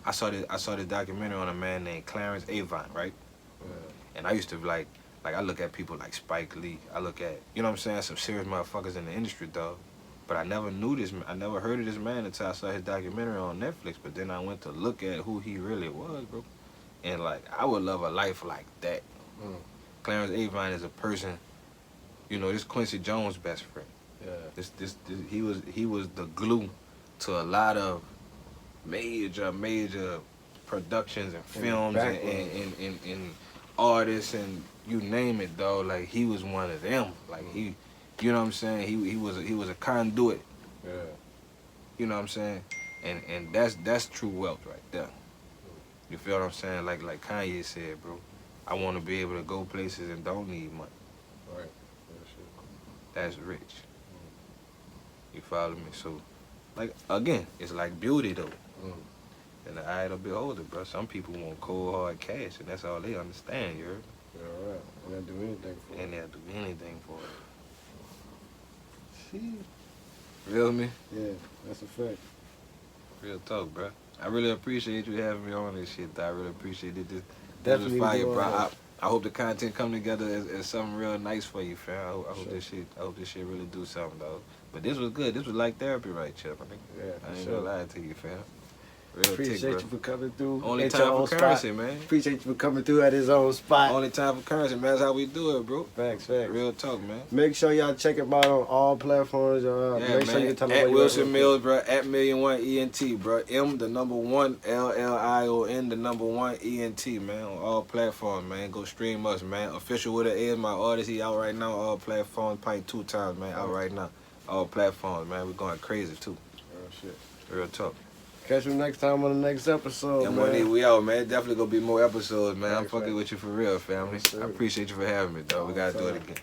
I saw this documentary on a man named Clarence Avant, right? Yeah. And I used to like I look at people like Spike Lee. I look at, you know what I'm saying, some serious motherfuckers in the industry, dog. But I never knew this. I never heard of this man until I saw his documentary on Netflix. But then I went to look at who he really was, bro. And, like, I would love a life like that. Mm. Clarence Avant is a person, you know, this Quincy Jones' best friend. Yeah. This he was the glue to a lot of major productions and films and artists and you name it, dog. Like, he was one of them. Like, he, you know what I'm saying? He was a conduit. Yeah. You know what I'm saying? And that's true wealth right there. You feel what I'm saying? Like Kanye said, bro. I want to be able to go places and don't need money. Right. That's rich. You follow me? So, like, again, it's like beauty, though. Mm. And the eye of the beholder, bro. Some people want cold, hard cash, and that's all they understand, you heard? Yeah, right. And they'll do anything for it. And they'll do anything for it. See? Feel me? Yeah, that's a fact. Real talk, bro. I really appreciate you having me on this shit, though. I really appreciate it. This Definitely was fire, doing bro. that. I hope the content come together as something real nice for you, fam. I hope Sure. I hope this shit really do something, though. But this was good. This was like therapy right here, my nigga. Yeah, I for ain't sure. gonna lie to you, fam. Real Appreciate tick, bro. you for coming through. Only at time your for own currency, spot. man. Appreciate you for coming through at his own spot. Only time for currency, man. That's how we do it, bro. Facts. Real talk, man. Make sure y'all check him out on all platforms. Yeah, Make man. sure you tell them At where you WilsonMillz, bro. At @1000000ENT, bro. M, the number 1, LLION, the number 1, ENT, man. On all platforms, man. Go stream us, man. Official with an A is my artist. He out right now. All platforms. Probably 2 times, man. Out right now. All platforms, man. We're going crazy, too. Oh, shit. Real talk. Catch you next time on the next episode, man. We out, man. Definitely gonna be more episodes, man. I'm Thanks, fucking man. with you for real, family. Yes, sir. I appreciate you for having me, dog. We gotta do it again.